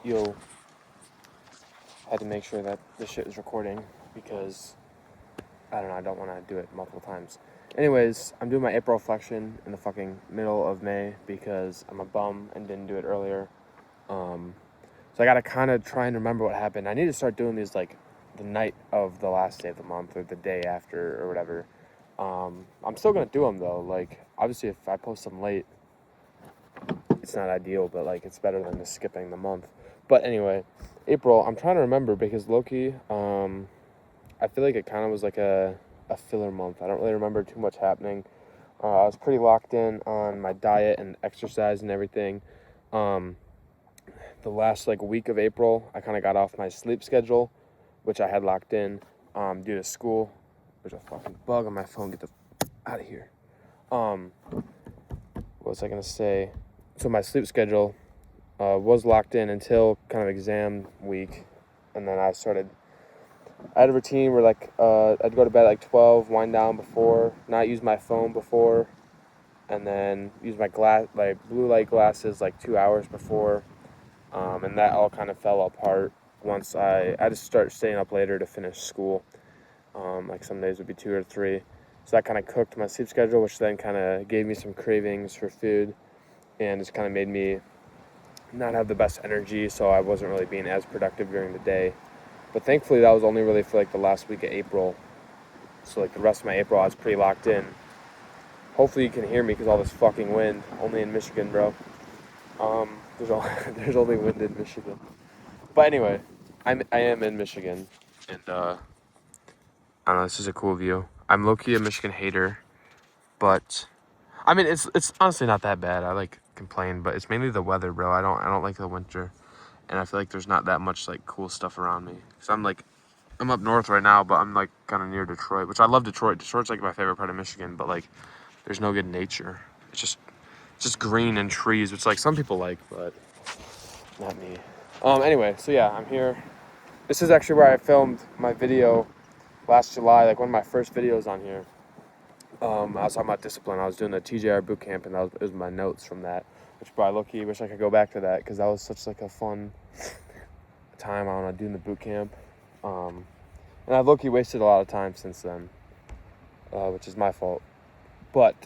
Yo, had to make sure that this shit is recording because I don't know, I don't want to do it multiple times. Anyways, I'm doing my April reflection in the fucking middle of May because I'm a bum and didn't do it earlier. So I gotta kind of try and remember what happened. I need to start doing these like the night of the last day of the month or the day after or whatever. I'm still gonna do them though. Like obviously, if I post them late, it's not ideal, but like it's better than just skipping the month. But anyway, April, I'm trying to remember because Loki, I feel like it kind of was like a filler month. I don't really remember too much happening. I was pretty locked in on my diet and exercise and everything. The last like week of April, I kind of got off my sleep schedule, which I had locked in due to school. There's a fucking bug on my phone. Get the out of here. What was I gonna say? So my sleep schedule was locked in until kind of exam week, and then I had a routine where like I'd go to bed at like 12, wind down before, not use my phone before, and then use my blue light glasses like 2 hours before, and that all kind of fell apart once I had to start staying up later to finish school. Like some days would be 2 or 3, so that kind of cooked my sleep schedule, which then kind of gave me some cravings for food, and just kind of made me not have the best energy, so I wasn't really being as productive during the day. But thankfully that was only really for like the last week of April. So like the rest of my April I was pretty locked in. Hopefully you can hear me because all this fucking wind. Only in Michigan, bro. There's only wind in Michigan. But anyway, I am in Michigan, and I don't know, this is a cool view. I'm low-key a Michigan hater, but I mean it's honestly not that bad. I like complain, but it's mainly the weather, bro. I don't like the winter. And I feel like there's not that much like cool stuff around me. So I'm up north right now, but I'm like kind of near Detroit, which I love Detroit. Detroit's like my favorite part of Michigan, but like there's no good nature. It's just green and trees, which like some people like, but not me. Anyway, so yeah, I'm here. This is actually where I filmed my video last July, like one of my first videos on here. I was talking about discipline. I was doing the TJR boot camp, and it was my notes from that, which probably low-key wish I could go back to that because that was such like a fun time. I don't know, doing the boot camp. And I've low-key wasted a lot of time since then, which is my fault. But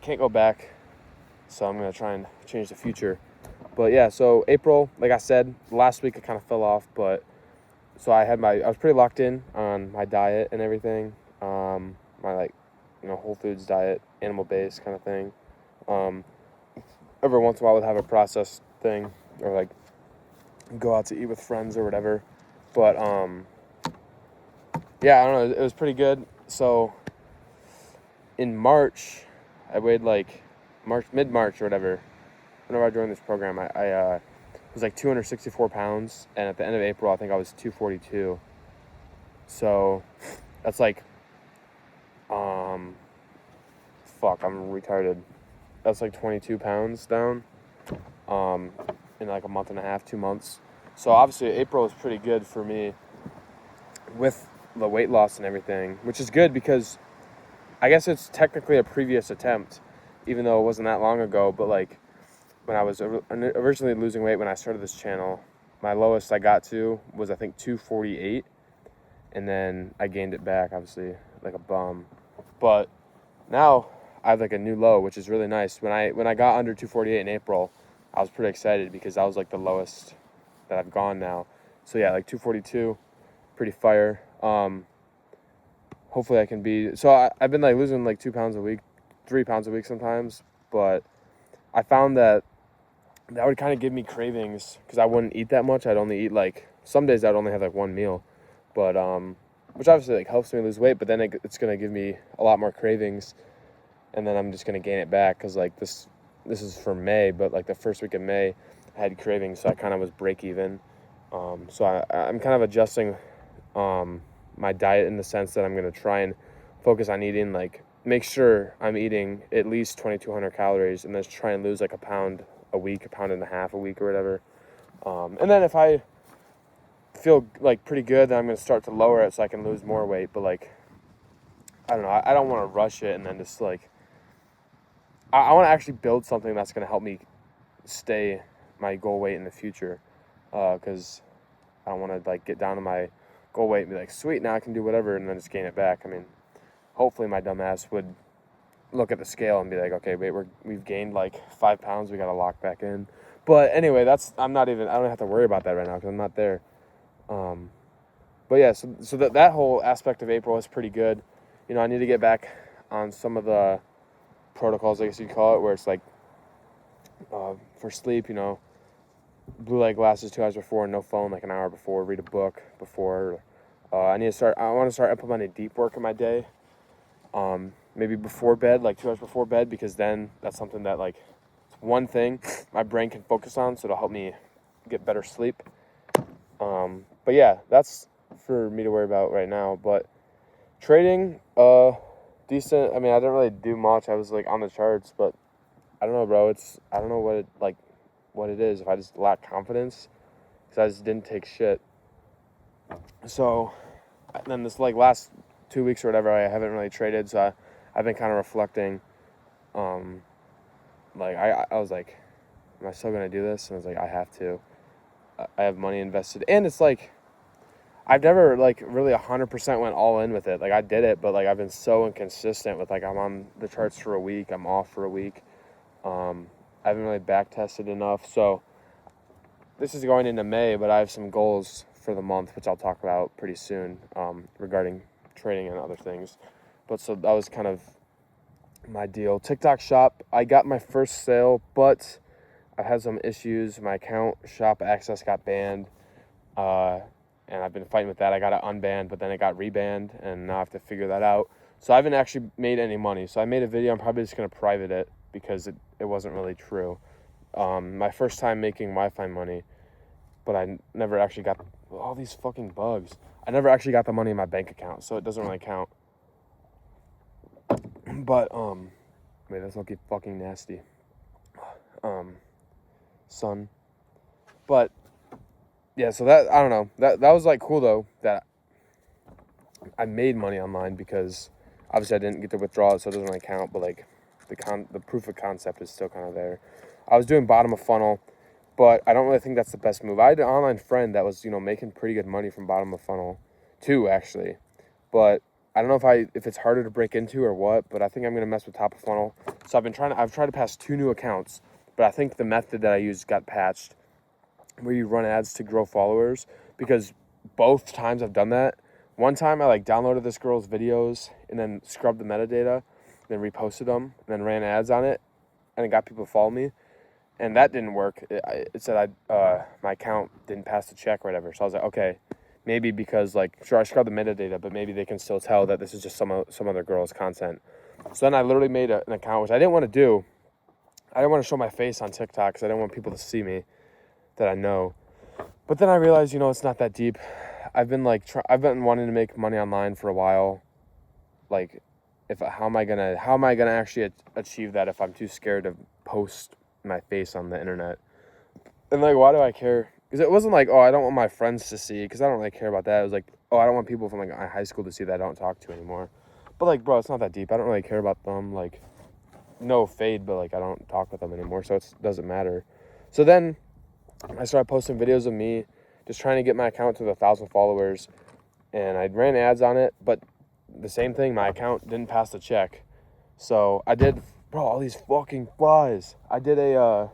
can't go back, so I'm going to try and change the future. But yeah, so April, like I said, last week I kind of fell off, but so I was pretty locked in on my diet and everything. My like, whole foods diet, animal-based kind of thing. Every once in a while I would have a processed thing or like go out to eat with friends or whatever. But yeah, I don't know, it was pretty good. So in March, I weighed like mid-March or whatever. Whenever I joined this program, I was like 264 pounds, and at the end of April, I think I was 242. So that's like, fuck, I'm retarded. That's like 22 pounds down, in like a month and a half, 2 months. So obviously April was pretty good for me with the weight loss and everything, which is good because I guess it's technically a previous attempt, even though it wasn't that long ago. But like when I was originally losing weight when I started this channel, my lowest I got to was I think 248, and then I gained it back, obviously, like a bum. But now I have like a new low, which is really nice. When I got under 248 in April, I was pretty excited because that was like the lowest that I've gone now. So yeah, like 242, pretty fire. Hopefully I can be. So I've been like losing like 2 pounds a week, 3 pounds a week sometimes, but I found that would kind of give me cravings because I wouldn't eat that much. I'd only eat like some days I'd only have like one meal, but which obviously like helps me lose weight. But then it's gonna give me a lot more cravings, and then I'm just gonna gain it back because like this is for May, but like the first week of May I had cravings, so I kind of was break even. So I'm kind of adjusting my diet in the sense that I'm gonna try and focus on eating like make sure I'm eating at least 2,200 calories, and then try and lose like a pound a week, a pound and a half a week or whatever. And then if I feel like pretty good, then I'm going to start to lower it so I can lose more weight. But like, I don't know. I don't want to rush it and then just like, I want to actually build something that's going to help me stay my goal weight in the future. because I don't want to like get down to my goal weight and be like, sweet, now I can do whatever, and then just gain it back. I mean, hopefully my dumb ass would look at the scale and be like, okay, wait, we've gained like 5 pounds, we got to lock back in. But anyway, I don't have to worry about that right now because I'm not there. But yeah, so that whole aspect of April is pretty good. You know, I need to get back on some of the protocols, I guess you'd call it, where it's like for sleep, you know, blue light glasses 2 hours before, no phone like an hour before, read a book before. I want to start implementing deep work in my day. Maybe before bed, like 2 hours before bed, because then that's something that like one thing my brain can focus on, so it'll help me get better sleep. But yeah, that's for me to worry about right now. But trading, decent. I mean, I didn't really do much. I was like on the charts, but I don't know, bro. I don't know what it is. If I just lack confidence, because I just didn't take shit. So then this like last 2 weeks or whatever, I haven't really traded. So I've been kind of reflecting. Like I was like, am I still gonna do this? And I was like, I have to. I have money invested, and it's like I've never like really 100% went all in with it. Like I did it, but like I've been so inconsistent with like I'm on the charts for a week, I'm off for a week. I haven't really back tested enough. So this is going into May, but I have some goals for the month, which I'll talk about pretty soon, regarding trading and other things. But so that was kind of my deal. TikTok shop, I got my first sale, but I had some issues. My account shop access got banned, and I've been fighting with that. I got it unbanned, but then it got rebanned, and now I have to figure that out. So I haven't actually made any money. So I made a video. I'm probably just going to private it because it wasn't really true. My first time making Wi-Fi money, but I never actually got all these fucking bugs. I never actually got the money in my bank account, so it doesn't really count. But wait, that's looking fucking nasty. Sun. But yeah, so that I don't know. That was like cool though that I made money online, because obviously I didn't get to withdraw it, so it doesn't really count. But like the proof of concept is still kind of there. I was doing bottom of funnel, but I don't really think that's the best move. I had an online friend that was, you know, making pretty good money from bottom of funnel, too, actually. But I don't know if it's harder to break into or what. But I think I'm gonna mess with top of funnel. So I've tried to pass 2 new accounts, but I think the method that I used got patched, where you run ads to grow followers, because both times I've done that. One time I like downloaded this girl's videos and then scrubbed the metadata, then reposted them, and then ran ads on it, and it got people to follow me. And that didn't work. It said my account didn't pass the check or whatever. So I was like, okay, maybe because like, sure, I scrubbed the metadata, but maybe they can still tell that this is just some other girl's content. So then I literally made an account, which I didn't want to do. I didn't want to show my face on TikTok because I didn't want people to see me that I know. But then I realized, you know, it's not that deep. I've been wanting to make money online for a while. Like, how am I gonna actually achieve that if I'm too scared to post my face on the internet? And like, why do I care? Because it wasn't like, oh, I don't want my friends to see, because I don't really care about that. It was like, oh, I don't want people from like high school to see that I don't talk to anymore. But like, bro, it's not that deep. I don't really care about them. Like, no fade, but like I don't talk with them anymore, so it doesn't matter. So then I started posting videos of me just trying to get my account to 1,000 followers, and I ran ads on it, but the same thing, my account didn't pass the check. So I did, bro, all these fucking flies. I did a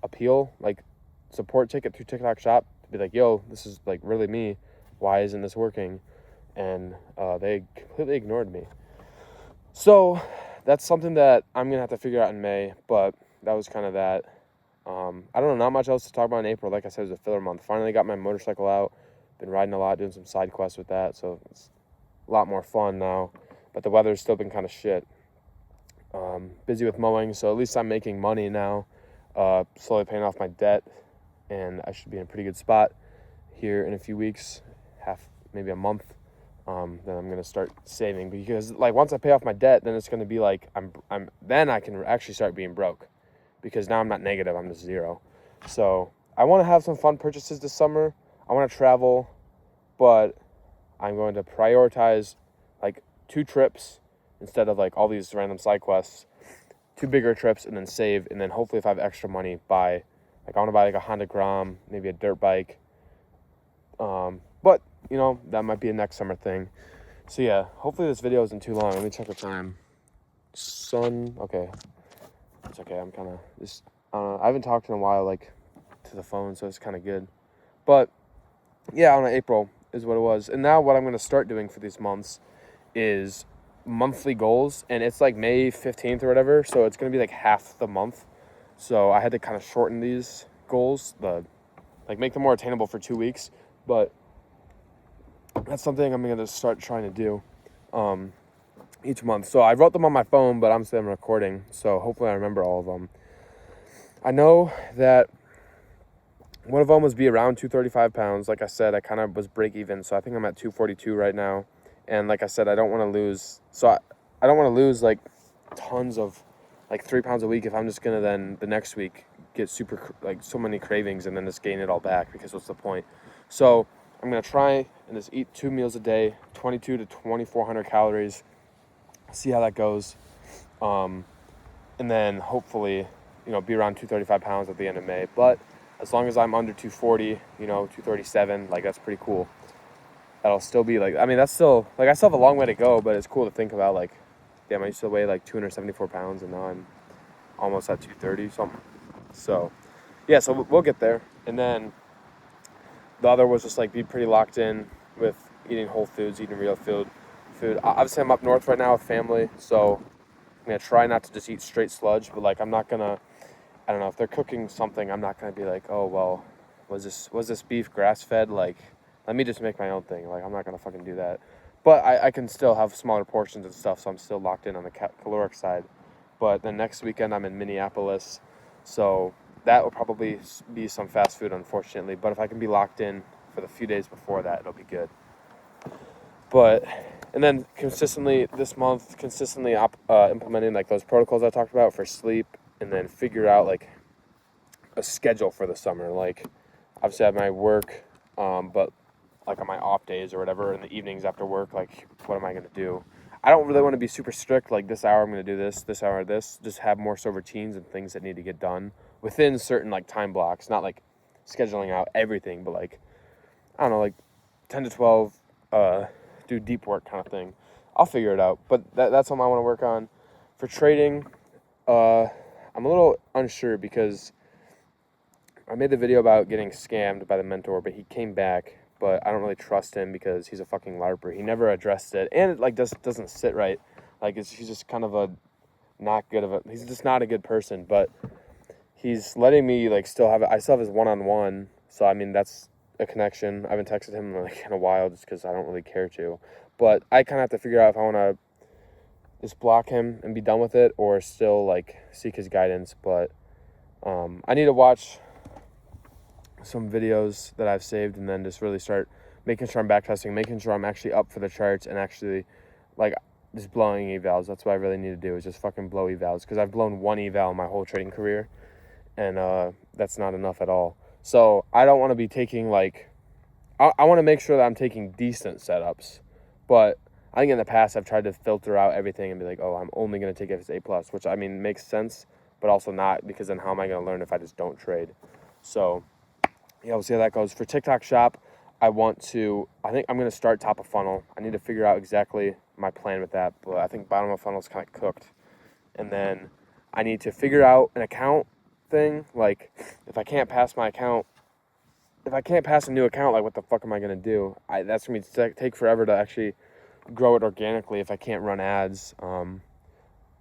appeal, like support ticket through TikTok Shop to be like, yo, this is like really me. Why isn't this working? And they completely ignored me. So that's something that I'm going to have to figure out in May, but that was kind of that. I don't know, not much else to talk about in April. Like I said, it was a filler month. Finally got my motorcycle out. Been riding a lot, doing some side quests with that, so it's a lot more fun now. But the weather's still been kind of shit. Busy with mowing, so at least I'm making money now. Slowly paying off my debt, and I should be in a pretty good spot here in a few weeks, maybe a month. Then I'm gonna start saving, because like once I pay off my debt, then it's gonna be like then I can actually start being broke, because now I'm not negative, I'm just zero. So I want to have some fun purchases this summer. I want to travel, but I'm going to prioritize like 2 trips instead of like all these random side quests. 2 bigger trips, and then save, and then hopefully if I have extra money, buy Like I want to buy like a Honda Grom, maybe a dirt bike. But you know, that might be a next summer thing. So yeah, hopefully this video isn't too long. Let me check the time. Okay. It's okay. I'm kind of just, I don't know. I haven't talked in a while, like, to the phone, so it's kind of good. But yeah, on April is what it was. And now what I'm going to start doing for these months is monthly goals. And it's like May 15th or whatever. So it's going to be like half the month. So I had to kind of shorten these goals, make them more attainable for 2 weeks. But that's something I'm going to start trying to do each month. So I wrote them on my phone, but I'm recording. So hopefully I remember all of them. I know that one of them was be around 235 pounds. Like I said, I kind of was break even. So I think I'm at 242 right now. And like I said, I don't want to lose. So I don't want to lose like tons of like 3 pounds a week if I'm just going to then the next week get super like so many cravings and then just gain it all back, because what's the point? So I'm going to try and just eat 2 meals a day, 22 to 2,400 calories, see how that goes. And then hopefully, be around 235 pounds at the end of May. But as long as I'm under 240, 237, like that's pretty cool. That'll still be like, I mean, that's still, like I still have a long way to go, but it's cool to think about like, damn, I used to weigh like 274 pounds and now I'm almost at 230 something. So yeah, so we'll get there. And then the other was just like be pretty locked in with eating whole foods, eating real food. Obviously I'm up north right now with family, so I'm going to try not to just eat straight sludge, but like I'm not going to, I don't know, if they're cooking something, I'm not going to be like, oh, well, was this beef grass-fed? Like, let me just make my own thing. Like, I'm not going to fucking do that. But I can still have smaller portions and stuff, so I'm still locked in on the caloric side. But then next weekend, I'm in Minneapolis, so that will probably be some fast food, unfortunately. But if I can be locked in for the few days before that, it'll be good. But, and then consistently this month, implementing like those protocols I talked about for sleep, and then figure out like a schedule for the summer. Like obviously I have my work, but like on my off days or whatever in the evenings after work, like what am I going to do? I don't really want to be super strict, like this hour I'm going to do this hour this. Just have more so routines and things that need to get done within certain like time blocks, not like scheduling out everything, but like, I don't know, like 10 to 12, do deep work kind of thing. I'll figure it out, but that's something I want to work on. For trading, I'm a little unsure because I made the video about getting scammed by the mentor, but he came back, but I don't really trust him because he's a fucking LARPer. He never addressed it, and it like doesn't sit right. Like he's just kind of he's just not a good person, but he's letting me like I still have his one-on-one, so I mean that's a connection. I haven't texted him like in a while just because I don't really care to, but I kind of have to figure out if I want to just block him and be done with it or still like seek his guidance. But I need to watch some videos that I've saved and then just really start making sure I'm backtesting, making sure I'm actually up for the charts and actually like just blowing evals. That's what I really need to do, is just fucking blow evals, because I've blown one eval in my whole trading career, and that's not enough at all. So I don't want to be taking like, I want to make sure that I'm taking decent setups, but I think in the past I've tried to filter out everything and be like, oh, I'm only going to take FSA plus, which I mean makes sense, but also not, because then how am I going to learn if I just don't trade? So yeah, we'll see how that goes. For TikTok shop, I think I'm going to start top of funnel. I need to figure out exactly my plan with that, but I think bottom of funnel is kind of cooked. And then I need to figure out an account thing. Like if I can't pass a new account, like what the fuck am I going to do? That's going to take forever to actually grow it organically if I can't run ads.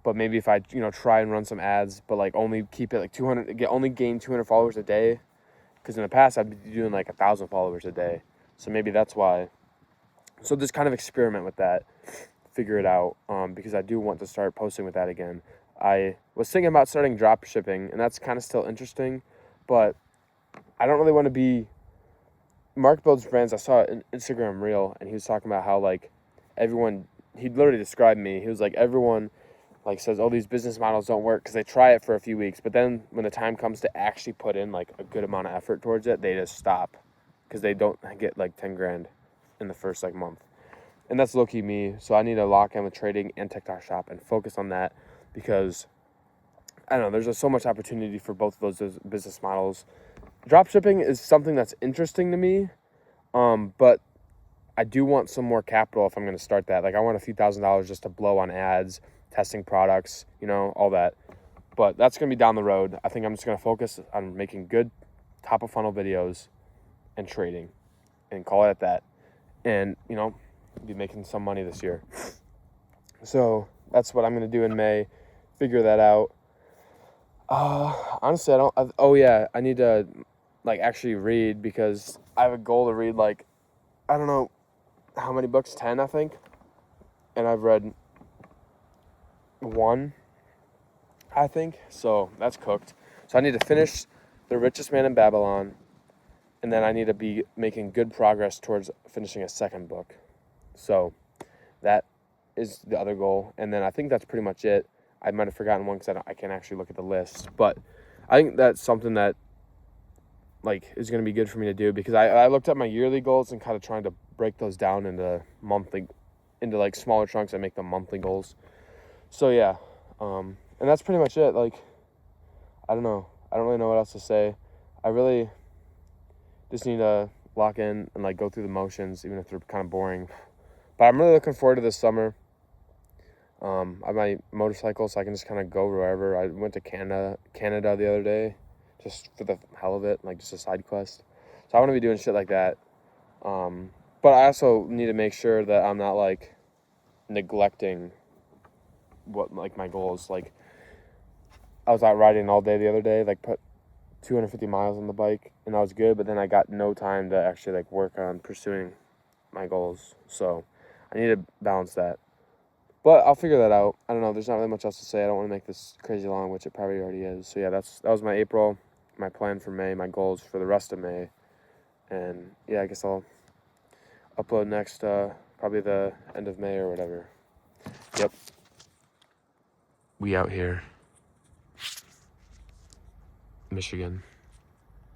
But maybe if I, try and run some ads, but like only keep it like 200, only gain 200 followers a day. Because in the past, I've been doing like 1,000 followers a day. So maybe that's why. So just kind of experiment with that, figure it out, because I do want to start posting with that again. I was thinking about starting drop shipping, and that's kind of still interesting, but I don't really want to be. Mark Builds Brands, I saw an Instagram reel, and he was talking about how like everyone, he literally described me. He was like, everyone like says, oh, these business models don't work because they try it for a few weeks, but then when the time comes to actually put in like a good amount of effort towards it, they just stop because they don't get like 10 grand in the first like month. And that's low-key me. So I need to lock in with trading and TikTok shop and focus on that, because I don't know, there's just so much opportunity for both of those business models. Drop shipping is something that's interesting to me, but I do want some more capital if I'm going to start that. Like, I want a few $1,000s just to blow on ads, testing products, you know, all that. But that's going to be down the road. I think I'm just going to focus on making good top of funnel videos and trading and call it at that. And, you know, be making some money this year. So that's what I'm going to do in May. Figure that out. Honestly, I need to, like, actually read, because I have a goal to read, like, I don't know how many books, 10, I think. And I've read 1, I think. So that's cooked. So I need to finish The Richest Man in Babylon. And then I need to be making good progress towards finishing a second book. So that is the other goal. And then I think that's pretty much it. I might have forgotten one because I can't actually look at the list. But I think that's something that, like, is going to be good for me to do, because I looked at my yearly goals and kind of trying to break those down into like smaller chunks and make them monthly goals. So yeah, and that's pretty much it. Like, I don't know. I don't really know what else to say. I really just need to lock in and, like, go through the motions, even if they're kind of boring. But I'm really looking forward to this summer. I have my motorcycle, so I can just kind of go wherever. I went to Canada the other day, just for the hell of it, like just a side quest. So I want to be doing shit like that. But I also need to make sure that I'm not, like, neglecting what, like, my goals. Like, I was out riding all day the other day, like, put 250 miles on the bike, and that was good, but then I got no time to actually, like, work on pursuing my goals. So I need to balance that. But I'll figure that out. I don't know. There's not really much else to say. I don't want to make this crazy long, which it probably already is. So yeah, that was my April, my plan for May, my goals for the rest of May. And yeah, I guess I'll upload next, probably the end of May or whatever. Yep. We out here. Michigan.